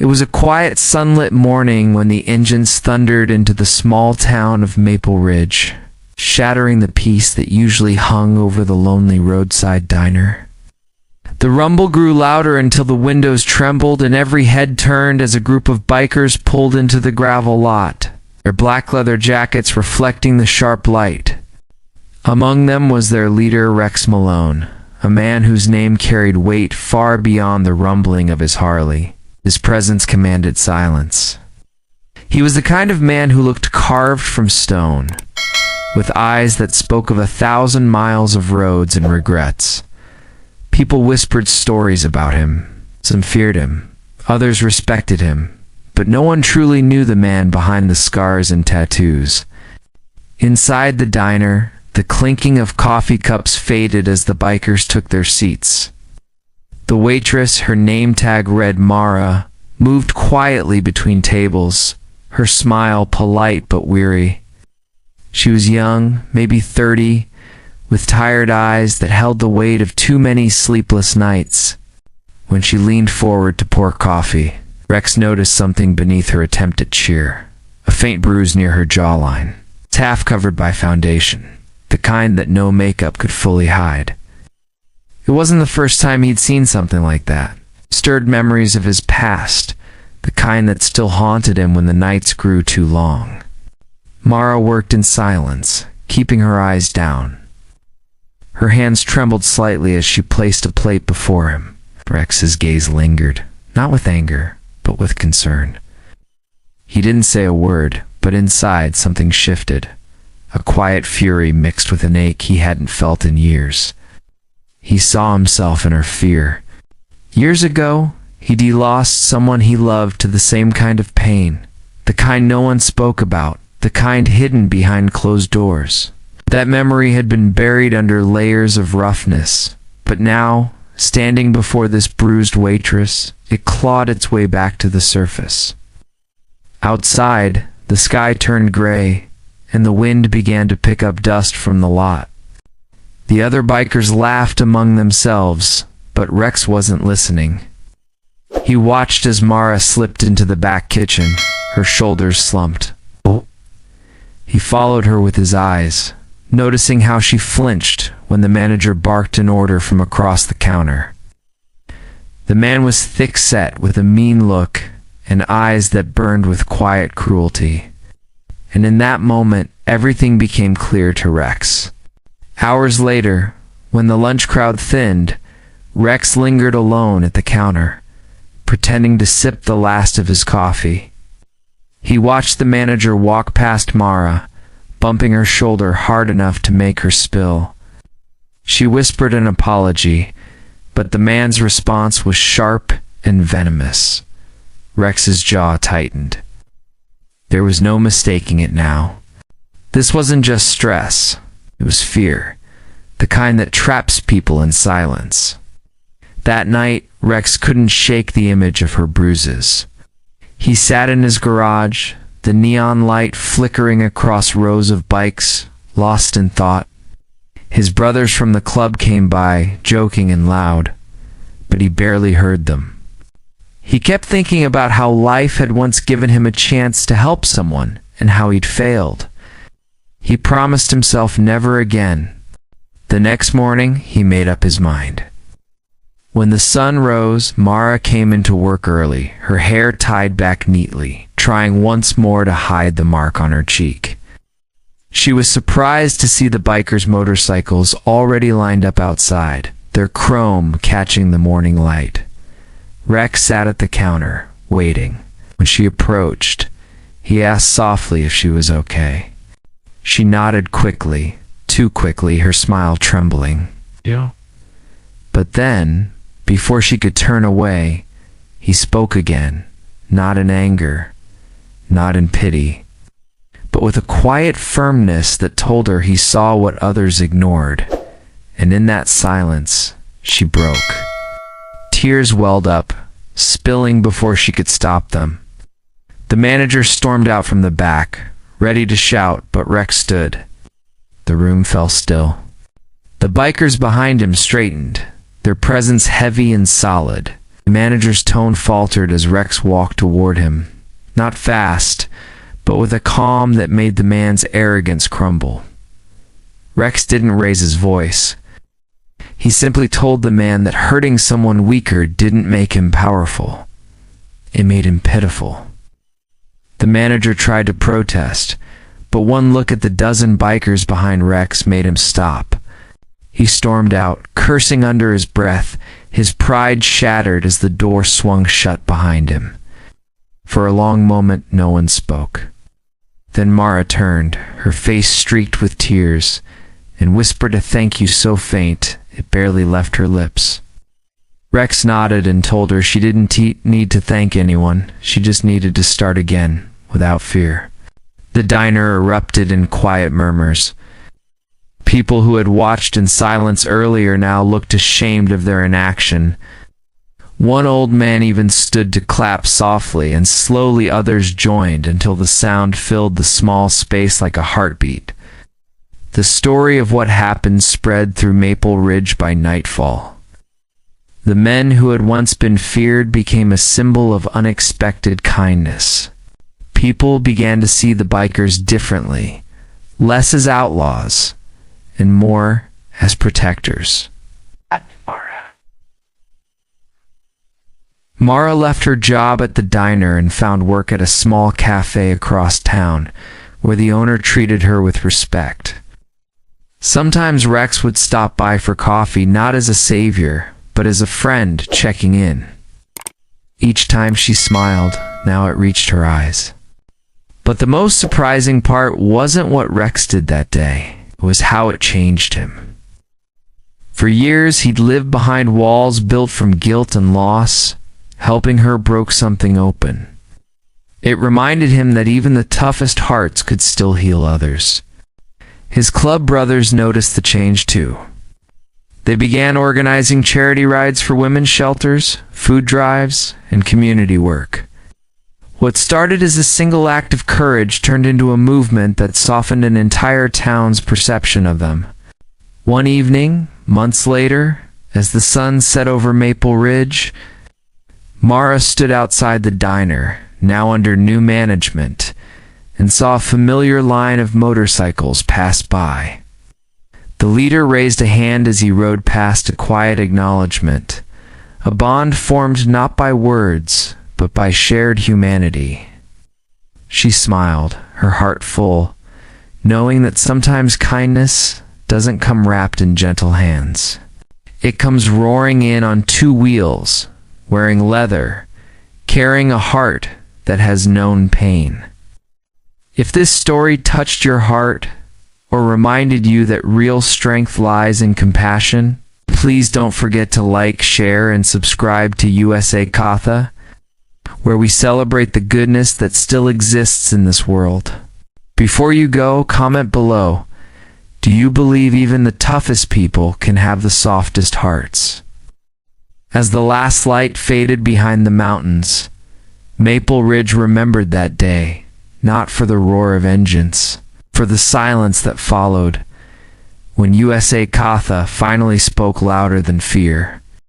It was a quiet, sunlit morning when the engines thundered into the small town of Maple Ridge, shattering the peace that usually hung over the lonely roadside diner. The rumble grew louder until the windows trembled and every head turned as a group of bikers pulled into the gravel lot, their black leather jackets reflecting the sharp light. Among them was their leader, Rex Malone, a man whose name carried weight far beyond the rumbling of his Harley. His presence commanded silence. He was the kind of man who looked carved from stone, with eyes that spoke of 1,000 miles of roads and regrets. People whispered stories about him. Some feared him, others respected him, but no one truly knew the man behind the scars and tattoos. Inside the diner, the clinking of coffee cups faded as the bikers took their seats. The waitress, her name tag read Mara, moved quietly between tables, her smile polite but weary. She was young, maybe 30, with tired eyes that held the weight of too many sleepless nights. When she leaned forward to pour coffee, Rex noticed something beneath her attempt at cheer, a faint bruise near her jawline. It's half covered by foundation, the kind that no makeup could fully hide. It wasn't the first time he'd seen something like that. Stirred memories of his past, the kind that still haunted him when the nights grew too long. Mara worked in silence, keeping her eyes down. Her hands trembled slightly as she placed a plate before him. Rex's gaze lingered, not with anger, but with concern. He didn't say a word, but inside something shifted, a quiet fury mixed with an ache he hadn't felt in years. He saw himself in her fear. Years ago, he'd lost someone he loved to the same kind of pain, the kind no one spoke about, the kind hidden behind closed doors. That memory had been buried under layers of roughness, but now, standing before this bruised waitress, it clawed its way back to the surface. Outside, the sky turned gray, and the wind began to pick up dust from the lot. The other bikers laughed among themselves, but Rex wasn't listening. He watched as Mara slipped into the back kitchen, her shoulders slumped. He followed her with his eyes, noticing how she flinched when the manager barked an order from across the counter. The man was thick-set with a mean look and eyes that burned with quiet cruelty. And in that moment, everything became clear to Rex. Hours later, when the lunch crowd thinned, Rex lingered alone at the counter, pretending to sip the last of his coffee. He watched the manager walk past Mara, bumping her shoulder hard enough to make her spill. She whispered an apology, but the man's response was sharp and venomous. Rex's jaw tightened. There was no mistaking it now. This wasn't just stress. It was fear, the kind that traps people in silence. That night, Rex couldn't shake the image of her bruises. He sat in his garage, the neon light flickering across rows of bikes, lost in thought. His brothers from the club came by, joking and loud, but he barely heard them. He kept thinking about how life had once given him a chance to help someone, and how he'd failed. He promised himself never again. The next morning, he made up his mind. When the sun rose, Mara came into work early, her hair tied back neatly, trying once more to hide the mark on her cheek. She was surprised to see the bikers' motorcycles already lined up outside, their chrome catching the morning light. Rex sat at the counter, waiting. When she approached, he asked softly if she was okay. She nodded quickly, too quickly, her smile trembling. Yeah. But then, before she could turn away, he spoke again, not in anger, not in pity, but with a quiet firmness that told her he saw what others ignored. And in that silence, she broke. Tears welled up, spilling before she could stop them. The manager stormed out from the back, ready to shout, but Rex stood. The room fell still. The bikers behind him straightened, their presence heavy and solid. The manager's tone faltered as Rex walked toward him, not fast, but with a calm that made the man's arrogance crumble. Rex didn't raise his voice. He simply told the man that hurting someone weaker didn't make him powerful. It made him pitiful. The manager tried to protest, but one look at the dozen bikers behind Rex made him stop. He stormed out, cursing under his breath, his pride shattered as the door swung shut behind him. For a long moment, no one spoke. Then Mara turned, her face streaked with tears, and whispered a thank you so faint it barely left her lips. Rex nodded and told her she didn't need to thank anyone, she just needed to start again, without fear. The diner erupted in quiet murmurs. People who had watched in silence earlier now looked ashamed of their inaction. One old man even stood to clap softly, and slowly others joined until the sound filled the small space like a heartbeat. The story of what happened spread through Maple Ridge by nightfall. The men who had once been feared became a symbol of unexpected kindness. People began to see the bikers differently, less as outlaws, and more as protectors. Mara left her job at the diner and found work at a small cafe across town, where the owner treated her with respect. Sometimes Rex would stop by for coffee, not as a savior, but as a friend checking in. Each time she smiled, now it reached her eyes. But the most surprising part wasn't what Rex did that day, it was how it changed him. For years he'd lived behind walls built from guilt and loss. Helping her broke something open. It reminded him that even the toughest hearts could still heal others. His club brothers noticed the change too. They began organizing charity rides for women's shelters, food drives, and community work. What started as a single act of courage turned into a movement that softened an entire town's perception of them. One evening, months later, as the sun set over Maple Ridge, Mara stood outside the diner, now under new management, and saw a familiar line of motorcycles pass by. The leader raised a hand as he rode past, a quiet acknowledgement, a bond formed not by words, but by shared humanity. She smiled, her heart full, knowing that sometimes kindness doesn't come wrapped in gentle hands. It comes roaring in on two wheels, wearing leather, carrying a heart that has known pain. If this story touched your heart or reminded you that real strength lies in compassion, please don't forget to like, share, and subscribe to USA Katha, where we celebrate the goodness that still exists in this world. Before you go, comment below. Do you believe even the toughest people can have the softest hearts? As the last light faded behind the mountains, Maple Ridge remembered that day, not for the roar of engines, for the silence that followed, when USA Katha finally spoke louder than fear.